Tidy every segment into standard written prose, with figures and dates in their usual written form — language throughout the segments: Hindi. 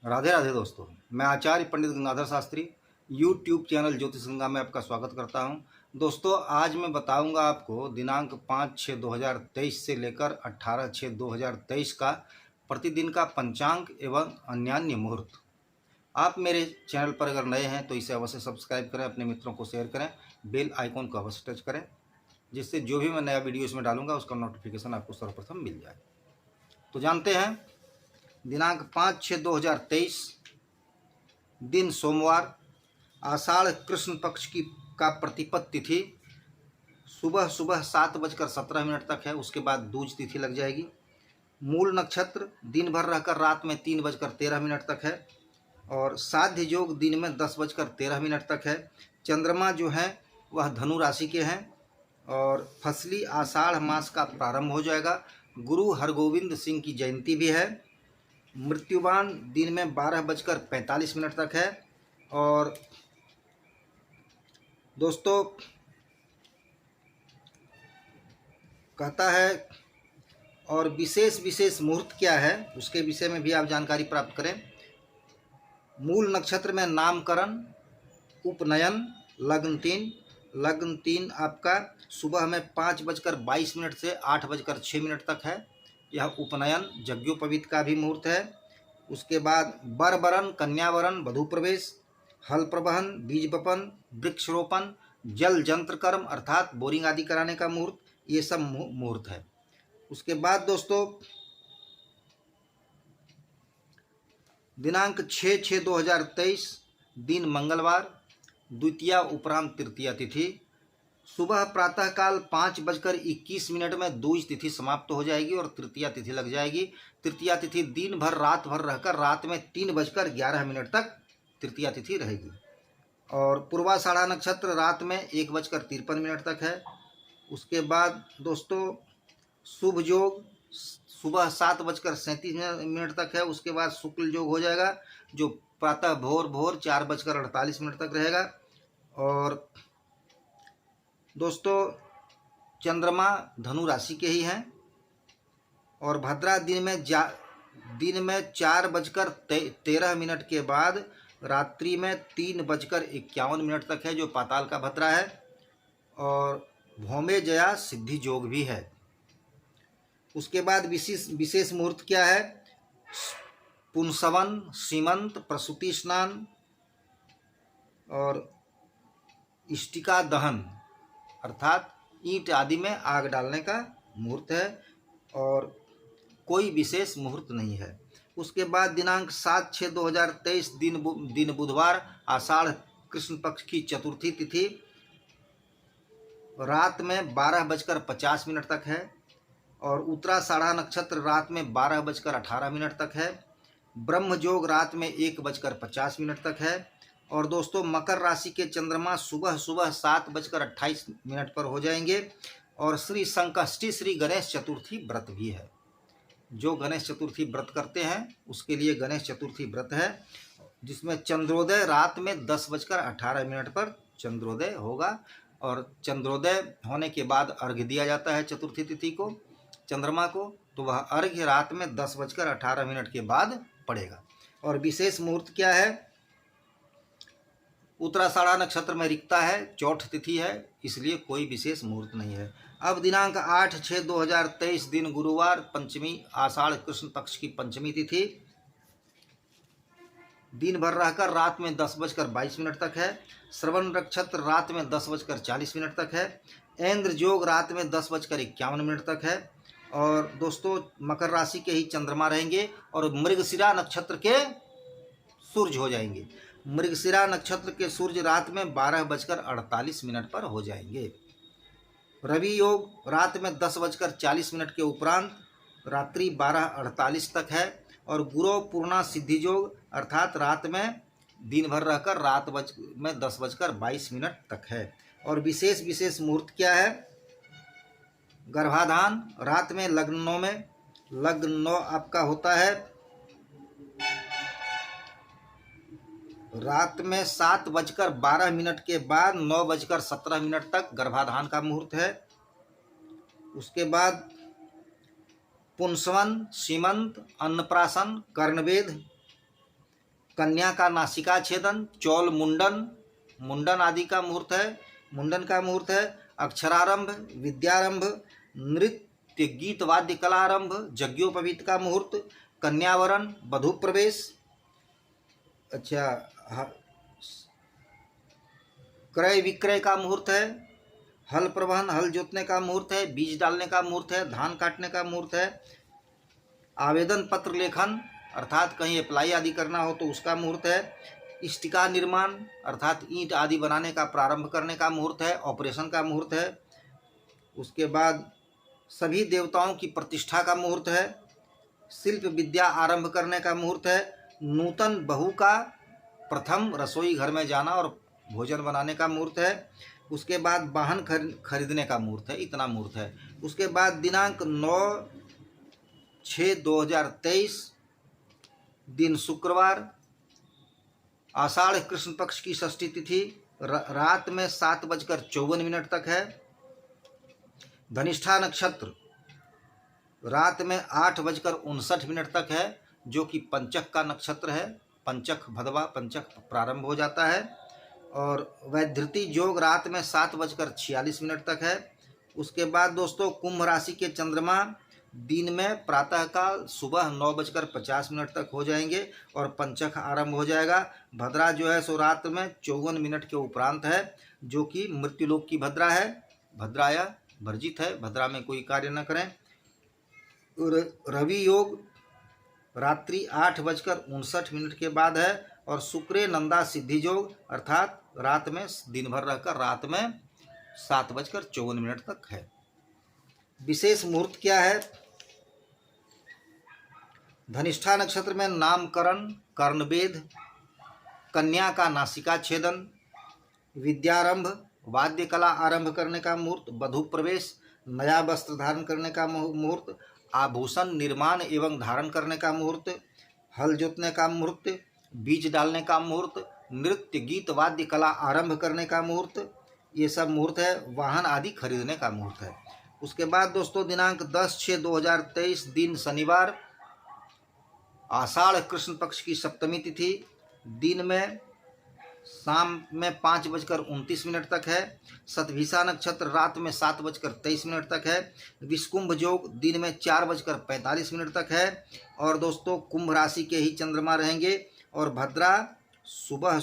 राधे राधे दोस्तों, मैं आचार्य पंडित गंगाधर शास्त्री यूट्यूब चैनल ज्योतिष गंगा में आपका स्वागत करता हूं। दोस्तों, आज मैं बताऊंगा आपको दिनांक 5/6/2023 से लेकर 18/6/2023 का प्रतिदिन का पंचांग एवं अन्यान्य मुहूर्त। आप मेरे चैनल पर अगर नए हैं तो इसे अवश्य सब्सक्राइब करें, अपने मित्रों को शेयर करें, बेल आइकॉन को अवश्य टच करें, जिससे जो भी मैं नया वीडियो इसमें डालूंगा उसका नोटिफिकेशन आपको सर्वप्रथम मिल जाए। तो जानते हैं, दिनांक 5/6/2023 दिन सोमवार, आषाढ़ कृष्ण पक्ष का प्रतिपद तिथि सुबह सुबह 7:17 तक है। उसके बाद दूज तिथि लग जाएगी। मूल नक्षत्र दिन भर रहकर रात में 3:13 तक है और साध्य योग दिन में 10:13 तक है। चंद्रमा जो है वह धनु राशि के हैं और फसली आषाढ़ मास का प्रारंभ हो जाएगा। गुरु हरगोविंद सिंह की जयंती भी है। मृत्युवान दिन में 12:45 तक है। और दोस्तों, कहता है और विशेष मुहूर्त क्या है उसके विषय में भी आप जानकारी प्राप्त करें। मूल नक्षत्र में नामकरण, उपनयन, लग्न तीन आपका सुबह में 5:22 से 8:06 तक है। यह उपनयन यज्ञोपवीत का भी मुहूर्त है। उसके बाद बरबरन, कन्यावरण, वधु प्रवेश, हल प्रवहन, बीज बपन, वृक्षरोपण, जल जंत्र कर्म अर्थात बोरिंग आदि कराने का मुहूर्त, ये सब मुहूर्त है। उसके बाद दोस्तों, दिनांक 6/6/2023 दिन मंगलवार, द्वितीया उपरांत तृतीया तिथि। सुबह प्रातःकाल 5:21 में दूज तिथि समाप्त हो जाएगी और तृतीया तिथि लग जाएगी। तृतीया तिथि दिन भर रात भर रहकर रात में 3:11 तक तृतीया तिथि रहेगी। और पूर्वाषाढ़ा नक्षत्र रात में 1:53 तक है। उसके बाद दोस्तों, शुभ योग सुबह 7:37 तक है। उसके बाद शुक्ल योग हो जाएगा जो प्रातः भोर 4:48 तक रहेगा। और दोस्तों, चंद्रमा धनु राशि के ही हैं और भद्रा दिन में 4:13 के बाद रात्रि में 3:51 तक है, जो पाताल का भद्रा है। और भौमे जया सिद्धि योग भी है। उसके बाद विशेष मुहूर्त क्या है? पुंसवन, सीमंत, प्रसूति स्नान और इष्टिका दहन अर्थात ईंट आदि में आग डालने का मुहूर्त है और कोई विशेष मुहूर्त नहीं है। उसके बाद दिनांक 7/6/2023 दिन बुधवार, आषाढ़ कृष्ण पक्ष की चतुर्थी तिथि रात में 12:50 तक है और उत्तराषाढ़ा नक्षत्र रात में 12:18 तक है। ब्रह्म योग रात में 1:50 तक है। और दोस्तों, मकर राशि के चंद्रमा सुबह 7:28 पर हो जाएंगे। और श्री संकष्टी श्री गणेश चतुर्थी व्रत भी है। जो गणेश चतुर्थी व्रत करते हैं उसके लिए गणेश चतुर्थी व्रत है, जिसमें चंद्रोदय रात में 10:18 पर चंद्रोदय होगा। और चंद्रोदय होने के बाद अर्घ्य दिया जाता है चतुर्थी तिथि को, चंद्रमा को, तो वह अर्घ्य रात में 10:18 के बाद पड़ेगा। और विशेष मुहूर्त क्या है? उत्तराषाढ़ा नक्षत्र में रिक्ता है, चौथ तिथि है, इसलिए कोई विशेष मुहूर्त नहीं है। अब दिनांक 8/6/2023 दिन गुरुवार, पंचमी, आषाढ़ कृष्ण पक्ष की पंचमी तिथि दिन भर रहकर रात में 10:22 तक है। श्रवण नक्षत्र रात में 10:40 तक है। ऐन्द्र योग रात में 10:51 तक है। और दोस्तों, मकर राशि के ही चंद्रमा रहेंगे और मृगशिरा नक्षत्र के सूर्य हो जाएंगे। मृगशिरा नक्षत्र के सूर्य रात में 12:48 पर हो जाएंगे। रवि योग रात में 10:40 के उपरांत रात्रि 12:48 तक है। और गुरु पूर्णा सिद्धि योग अर्थात रात में दिन भर रहकर रात में 10:22 तक है। और विशेष मुहूर्त क्या है? गर्भाधान रात में लग्न 9 आपका होता है। रात में 7:12 के बाद 9:17 तक गर्भाधान का मुहूर्त है। उसके बाद पुंसवन, सीमंत, अन्नप्राशन, कर्णवेद कन्या का नासिका छेदन, चौल मुंडन, मुंडन आदि का मुहूर्त है, मुंडन का मुहूर्त है। अक्षरारंभ, विद्यारंभ, नृत्य गीत वाद्य कलारंभ, यज्ञोपवीत का मुहूर्त, कन्यावरण, वधू प्रवेश, अच्छा, क्रय विक्रय का मुहूर्त है, हल प्रवहन, हल जोतने का मुहूर्त है, बीज डालने का मुहूर्त है, धान काटने का मुहूर्त है, आवेदन पत्र लेखन अर्थात कहीं अप्लाई आदि करना हो तो उसका मुहूर्त है, इष्टिका निर्माण अर्थात ईंट आदि बनाने का प्रारंभ करने का मुहूर्त है, ऑपरेशन का मुहूर्त है। उसके बाद सभी देवताओं की प्रतिष्ठा का मुहूर्त है, शिल्प विद्या आरंभ करने का मुहूर्त है, नूतन बहू का प्रथम रसोई घर में जाना और भोजन बनाने का मुहूर्त है। उसके बाद वाहन खरीदने का मुहूर्त है, इतना मुहूर्त है। उसके बाद दिनांक 9/6/2023 दिन शुक्रवार, आषाढ़ कृष्ण पक्ष की षष्ठी तिथि रात में 7:54 तक है। धनिष्ठा नक्षत्र रात में 8:59 तक है, जो कि पंचक का नक्षत्र है। पंचक भदवा पंचक प्रारंभ हो जाता है। और वैधृति योग रात में 7:46 तक है। उसके बाद दोस्तों कुंभ राशि के चंद्रमा दिन में प्रातःकाल सुबह 9:50 तक हो जाएंगे और पंचक आरंभ हो जाएगा। भद्रा जो है सो रात में 54 के उपरांत है, जो कि मृत्युलोक की भद्रा है, भद्राया वर्जित है, भद्रा में कोई कार्य न करें। रवि योग रात्रि 8:59 के बाद है और शुक्रे नंदा सिद्धि योग अर्थात रात में दिन भर रहकर रात में 7:54 तक है। विशेष मुहूर्त क्या है? धनिष्ठा नक्षत्र में नामकरण, कर्णवेद, कन्या का नासिका छेदन, विद्यारंभ, वाद्य कला आरंभ करने का मुहूर्त, वधू प्रवेश, नया वस्त्र धारण करने का मुहूर्त, आभूषण निर्माण एवं धारण करने का मुहूर्त, हल जोतने का मुहूर्त, बीज डालने का मुहूर्त, नृत्य गीत वाद्य कला आरंभ करने का मुहूर्त, ये सब मुहूर्त है। वाहन आदि खरीदने का मुहूर्त है। उसके बाद दोस्तों दिनांक 10/6/2023 दिन शनिवार, आषाढ़ कृष्ण पक्ष की सप्तमी तिथि दिन में शाम में 5:29 तक है। शतभिषा नक्षत्र रात में 7:23 तक है। विषकुंभ योग दिन में 4:45 तक है। और दोस्तों कुंभ राशि के ही चंद्रमा रहेंगे और भद्रा सुबह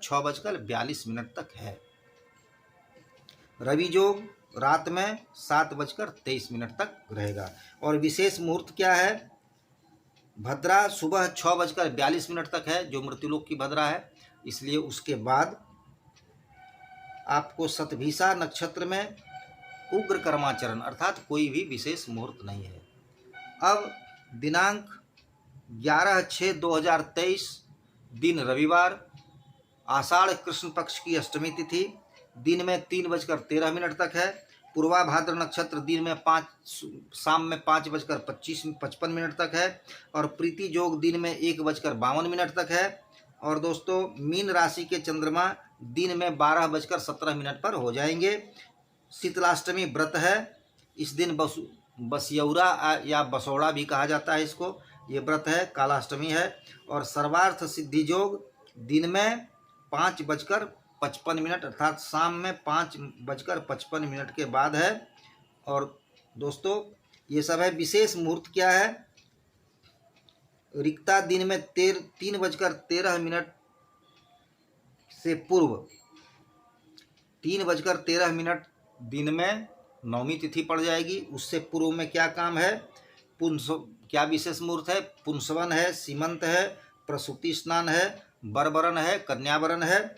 6:42 तक है। रवि योग रात में 7:23 तक रहेगा। और विशेष मुहूर्त क्या है? भद्रा सुबह 6:42 तक है, जो मृत्युलोक की भद्रा है, इसलिए उसके बाद आपको शतभिषा नक्षत्र में उग्र कर्माचरण अर्थात कोई भी विशेष मुहूर्त नहीं है। अब दिनांक 11/6/2023 दिन रविवार, आषाढ़ कृष्ण पक्ष की अष्टमी तिथि दिन में 3:13 तक है। पूर्वा भाद्र नक्षत्र दिन में शाम में 5:55 तक है। और प्रीति योग दिन में 1:52 तक है। और दोस्तों मीन राशि के चंद्रमा दिन में 12:17 पर हो जाएंगे। शीतलाष्टमी व्रत है। इस दिन बसियौरा या बसौड़ा भी कहा जाता है इसको, ये व्रत है, कालाष्टमी है। और सर्वार्थ सिद्धि योग दिन में 5:55 अर्थात शाम में 5:55 के बाद है। और दोस्तों ये सब है। विशेष मुहूर्त क्या है? रिक्ता दिन में 3:13 से पूर्व 3:13 दिन में नौमी तिथि पड़ जाएगी। उससे पूर्व में क्या काम है? क्या विशेष मुहूर्त है? पुंसवन है, सीमंत है, प्रसूति स्नान है, बरबरन है, कन्यावरण है,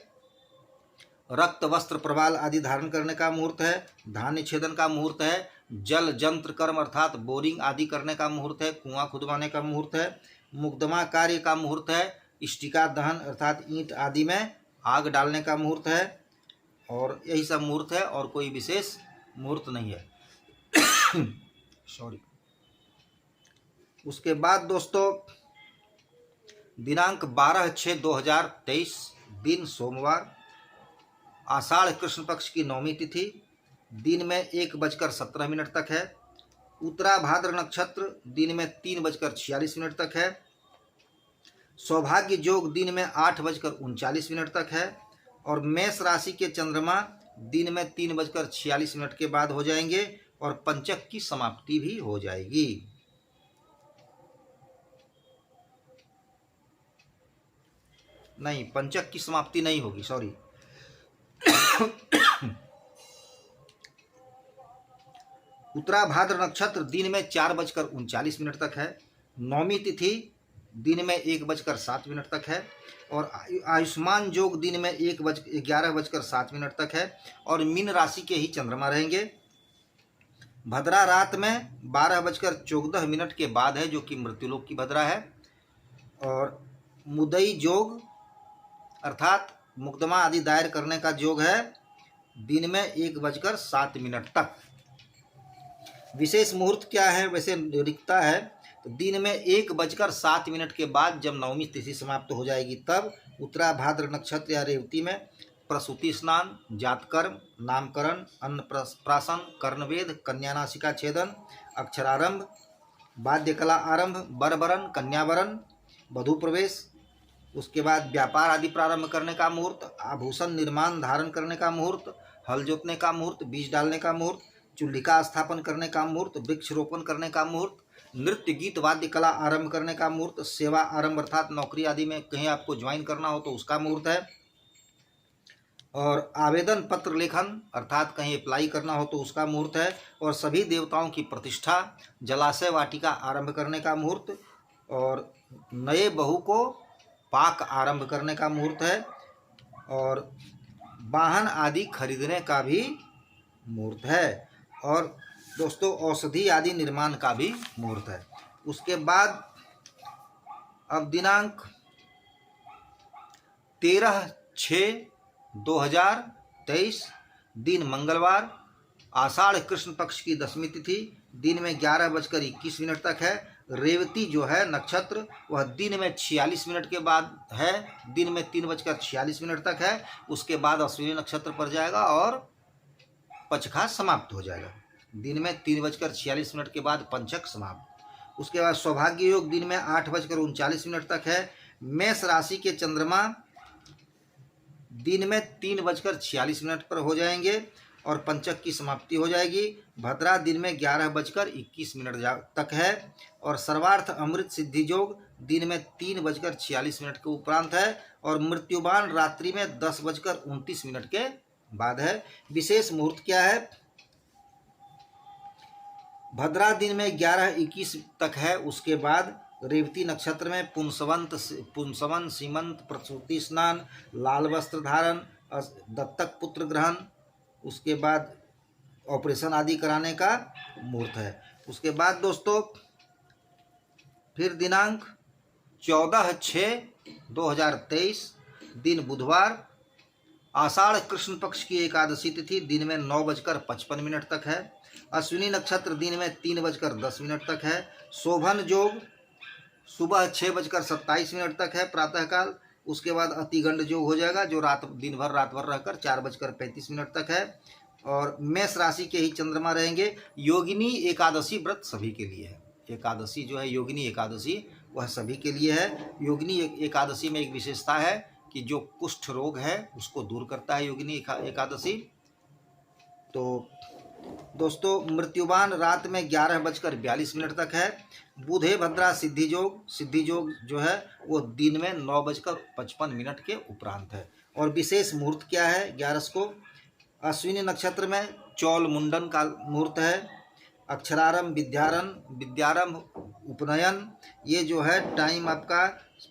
रक्त वस्त्र प्रवाल आदि धारण करने का मुहूर्त है, धान्य छेदन का मुहूर्त है, जल जंत्र कर्म अर्थात बोरिंग आदि करने का मुहूर्त है, कुआं खुदवाने का मुहूर्त है, मुकदमा कार्य का मुहूर्त है, इष्टिका दहन अर्थात ईंट आदि में आग डालने का मुहूर्त है। और यही सब मुहूर्त है और कोई विशेष मुहूर्त नहीं है। सॉरी। उसके बाद दोस्तों दिनांक 12/6/2023 दिन सोमवार, आषाढ़ कृष्ण पक्ष की नौमी तिथि दिन में 1:17 तक है। उत्तरा भाद्र नक्षत्र दिन में 3:46 तक है। सौभाग्य योग दिन में 8:39 तक है। और मेष राशि के चंद्रमा दिन में 3:46 के बाद हो जाएंगे और पंचक की समाप्ति भी हो जाएगी। नहीं, पंचक की समाप्ति नहीं होगी, सॉरी। उत्तराभाद्र नक्षत्र दिन में 4:39 तक है। नौमी तिथि दिन में 1:07 तक है। और आयुष्मान योग दिन में 11:07 तक है। और मीन राशि के ही चंद्रमा रहेंगे। भद्रा रात में 12:14 के बाद है, जो कि मृत्युलोक की भद्रा है। और मुदई योग अर्थात मुकदमा आदि दायर करने का योग है दिन में 1:07 तक। विशेष मुहूर्त क्या है, वैसे रिक्ता है तो दिन में 1:07 के बाद जब नवमी तिथि समाप्त हो जाएगी तब उत्तराभाद्र नक्षत्र या रेवती में प्रसूति स्नान, जातकर्म, नामकरण, अन्नप्राशन, कर्णवेद, कन्यानासिका छेदन, अक्षरारंभ, वाद्यकला आरंभ, बरबरन, कन्यावरण, वधू प्रवेश, उसके बाद व्यापार आदि प्रारंभ करने का मुहूर्त, आभूषण निर्माण धारण करने का मुहूर्त, हल जोतने का मुहूर्त, बीज डालने का मुहूर्त, चूल्हिका स्थापन करने का मुहूर्त, वृक्ष रोपण करने का मुहूर्त, नृत्य गीत वाद्य कला आरंभ करने का मुहूर्त, सेवा आरंभ अर्थात नौकरी आदि में कहीं आपको ज्वाइन करना हो तो उसका मुहूर्त है। और आवेदन पत्र लेखन अर्थात कहीं अप्लाई करना हो तो उसका मुहूर्त है। और सभी देवताओं की प्रतिष्ठा, जलाशय वाटिका आरंभ करने का मुहूर्त, और नए बहू को पाक आरंभ करने का मुहूर्त है। और वाहन आदि खरीदने का भी मुहूर्त है। और दोस्तों औषधि आदि निर्माण का भी मुहूर्त है। उसके बाद अब दिनांक 13/6/2023 दिन मंगलवार, आषाढ़ कृष्ण पक्ष की दशमी तिथि दिन में 11:21 तक है। रेवती जो है नक्षत्र वह दिन में 46 के बाद है, दिन में 3:46 तक है। उसके बाद अश्विनी नक्षत्र पर जाएगा और पचखा समाप्त हो जाएगा। दिन में 3:46 के बाद पंचक समाप्त। उसके बाद सौभाग्य योग दिन में 8:39 तक है। मेष राशि के चंद्रमा दिन में 3:46 पर हो जाएंगे और पंचक की समाप्ति हो जाएगी। भद्रा दिन में 11:21 तक है। और सर्वार्थ अमृत सिद्धि योग दिन में 3:46 के उपरांत है। और मृत्युबान रात्रि में 10:29 के बाद है। विशेष मुहूर्त क्या है, भद्रा दिन में 11:21 तक है। उसके बाद रेवती नक्षत्र में पुंसवन, सीमंत, प्रसूति स्नान, लाल वस्त्र धारण, दत्तक पुत्र ग्रहण, उसके बाद ऑपरेशन आदि कराने का मुहूर्त है। उसके बाद दोस्तों फिर दिनांक 14/6/2023 दिन बुधवार, आषाढ़ कृष्ण पक्ष की एकादशी तिथि दिन में 9:55 तक है। अश्विनी नक्षत्र दिन में 3:10 तक है। शोभन योग सुबह 6:27 तक है प्रातःकाल। उसके बाद अतिगंड योग हो जाएगा जो दिन भर रात भर रहकर 4:35 तक है। और मेष राशि के ही चंद्रमा रहेंगे। योगिनी एकादशी व्रत सभी के लिए है। एकादशी जो है योगिनी एकादशी वह सभी के लिए है। योगिनी एकादशी में एक विशेषता है कि जो कुष्ठ रोग है उसको दूर करता है योगिनी एकादशी। तो दोस्तों मृत्युबान रात में 11:42 तक है। बुधे भद्रा सिद्धि योग जो है वो दिन में 9:55 के उपरांत है। और विशेष मुहूर्त क्या है 11 को, अश्विनी नक्षत्र में चौल मुंडन का मुहूर्त है। अक्षरारंभ, विद्यारंभ, उपनयन, ये जो है टाइम आपका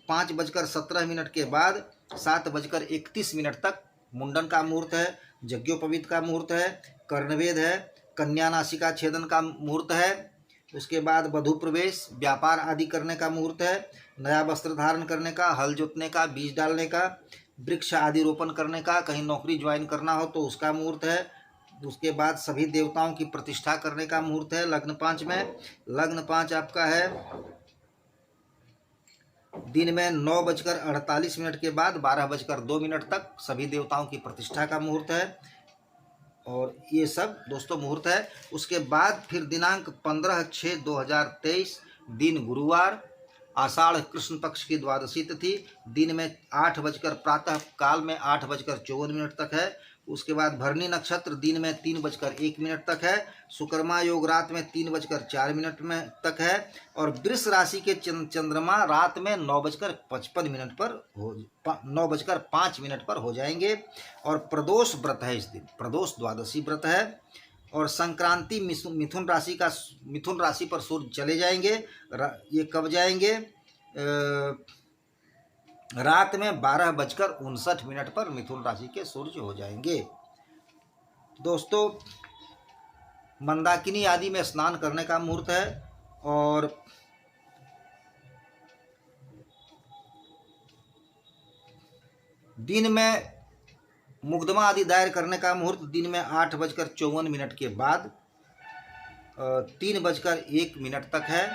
5:17 के बाद 7:31 तक मुंडन का मुहूर्त है। यज्ञोपवीत का मुहूर्त है। कर्णवेद है। कन्या नासिका छेदन का मुहूर्त है। उसके बाद वधू प्रवेश, व्यापार आदि करने का मुहूर्त है। नया वस्त्र धारण करने का, हल जोतने का, बीज डालने का, वृक्ष आदि रोपण करने का, कहीं नौकरी ज्वाइन करना हो तो उसका मुहूर्त है। उसके बाद सभी देवताओं की प्रतिष्ठा करने का मुहूर्त है। लग्न 5 में, लग्न 5 आपका है दिन में 9:48 के बाद 12:02 तक सभी देवताओं की प्रतिष्ठा का मुहूर्त है। और ये सब दोस्तों मुहूर्त है। उसके बाद फिर दिनांक 15/6/2023 दिन गुरुवार, आषाढ़ कृष्ण पक्ष की द्वादशी तिथि दिन में 8 बजकर प्रातः काल में 8 बजकर 54 मिनट तक है। उसके बाद भरणी नक्षत्र दिन में 3 बजकर 1 मिनट तक है। शुक्रमा योग रात में 3 बजकर 4 मिनट में तक है। और वृष राशि के चंद्रमा रात में 9 बजकर 55 मिनट पर 9 बजकर 5 मिनट पर हो जाएंगे। और प्रदोष व्रत है, इस दिन प्रदोष द्वादशी व्रत है। और संक्रांति मिथुन राशि पर सूर्य चले जाएंगे। ये कब जाएंगे? रात में 12 बजकर 59 मिनट पर मिथुन राशि के सूर्य हो जाएंगे। दोस्तों, मंदाकिनी आदि में स्नान करने का मुहूर्त है। और दिन में मुकदमा आदि दायर करने का मुहूर्त दिन में 8 बजकर 54 मिनट के बाद 3 बजकर 1 मिनट तक है।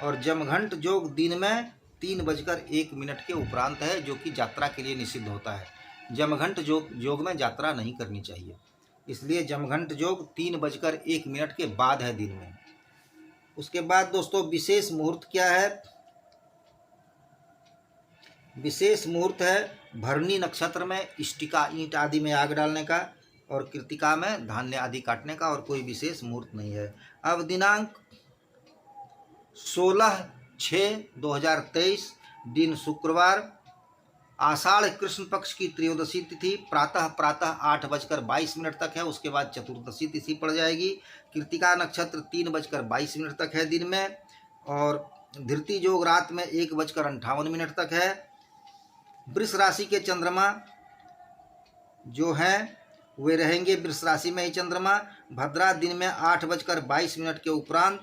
और जमघंट योग दिन में 3 बजकर 1 मिनट के उपरांत है, जो कि यात्रा के लिए निषिद्ध होता है। जमघंट योग में यात्रा नहीं करनी चाहिए, इसलिए जमघंट योग 3 बजकर 1 मिनट के बाद है दिन में। उसके बाद दोस्तों विशेष मुहूर्त क्या है? विशेष मुहूर्त है भरणी नक्षत्र में इष्टिका ईंट आदि में आग डालने का, और कृतिका में धान्य आदि काटने का, और कोई विशेष मुहूर्त नहीं है। अब दिनांक 16/6/2023 दिन शुक्रवार, आषाढ़ कृष्ण पक्ष की त्रयोदशी तिथि प्रातः 8 बजकर 22 मिनट तक है। उसके बाद चतुर्दशी तिथि पड़ जाएगी। कृतिका नक्षत्र 3 बजकर 22 मिनट तक है दिन में। और धृति योग रात में 1 बजकर 58 मिनट तक है। वृष राशि के चंद्रमा जो हैं वे रहेंगे वृष राशि में ही चंद्रमा। भद्रा दिन में 8 बजकर 22 मिनट के उपरांत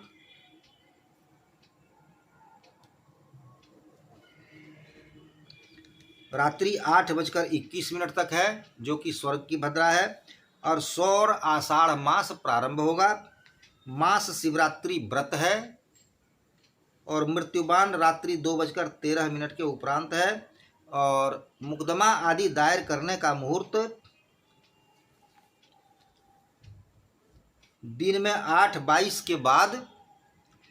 रात्रि 8 बजकर 21 मिनट तक है, जो कि स्वर्ग की भद्रा है। और सौर आषाढ़ मास प्रारंभ होगा। मास शिवरात्रि व्रत है। और मृत्युबान रात्रि 2 बजकर 13 मिनट के उपरांत है। और मुकदमा आदि दायर करने का मुहूर्त दिन में 8:22 के बाद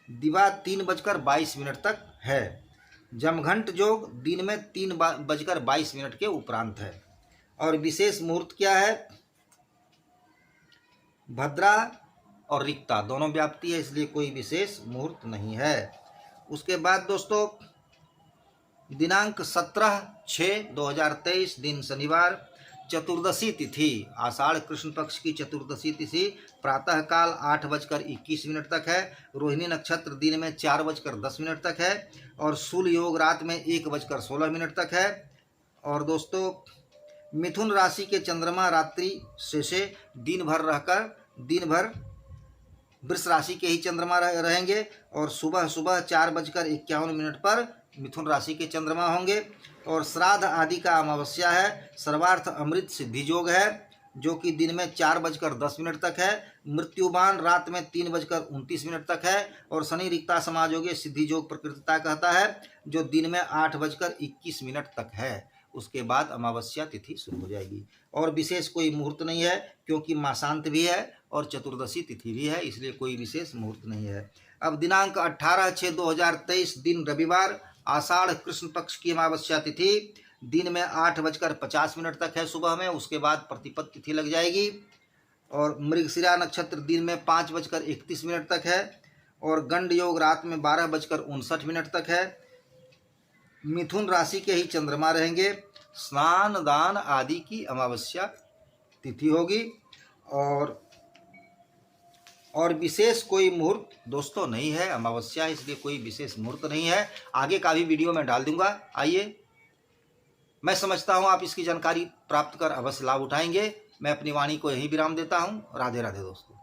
दिवा 3 बजकर 22 मिनट तक है। जमघंट योग दिन में 3 बजकर 22 मिनट के उपरांत है। और विशेष मुहूर्त क्या है? भद्रा और रिक्ता दोनों व्याप्ति है, इसलिए कोई विशेष मुहूर्त नहीं है। उसके बाद दोस्तों दिनांक 17/6/2023 दिन शनिवार, चतुर्दशी तिथि आषाढ़ कृष्ण पक्ष की चतुर्दशी तिथि प्रातःकाल 8 बजकर 21 मिनट तक है। रोहिणी नक्षत्र दिन में 4 बजकर 10 मिनट तक है। और शूल योग रात में 1 बजकर 16 मिनट तक है। और दोस्तों मिथुन राशि के चंद्रमा रात्रि से दिन भर वृष राशि के ही चंद्रमा रहेंगे। और सुबह 4 बजकर 51 मिनट पर मिथुन राशि के चंद्रमा होंगे। और श्राद्ध आदि का अमावस्या है। सर्वार्थ अमृत सिद्धि योग है, जो कि दिन में 4 बजकर 10 मिनट तक है। मृत्युबान रात में 3 बजकर 29 मिनट तक है। और शनि रिक्ता समाजयोगे सिद्धि योग प्रकृतिता कहता है, जो दिन में 8 बजकर 21 मिनट तक है। उसके बाद अमावस्या तिथि शुरू हो जाएगी। और विशेष कोई मुहूर्त नहीं है, क्योंकि मासांत भी है और चतुर्दशी तिथि भी है, इसलिए कोई विशेष मुहूर्त नहीं है। अब दिनांक 18/6/2023 दिन रविवार, आषाढ़ कृष्ण पक्ष की अमावस्या तिथि दिन में 8 बजकर 50 मिनट तक है सुबह में। उसके बाद प्रतिपद तिथि लग जाएगी। और मृगशिरा नक्षत्र दिन में 5 बजकर 31 मिनट तक है। और गंड योग रात में 12 बजकर 59 मिनट तक है। मिथुन राशि के ही चंद्रमा रहेंगे। स्नान दान आदि की अमावस्या तिथि होगी। और विशेष कोई मुहूर्त दोस्तों नहीं है, अमावस्या इसलिए कोई विशेष मुहूर्त नहीं है। आगे का भी वीडियो मैं डाल दूंगा। आइए, मैं समझता हूँ आप इसकी जानकारी प्राप्त कर अवश्य लाभ उठाएंगे। मैं अपनी वाणी को यहीं विराम देता हूँ। राधे राधे दोस्तों।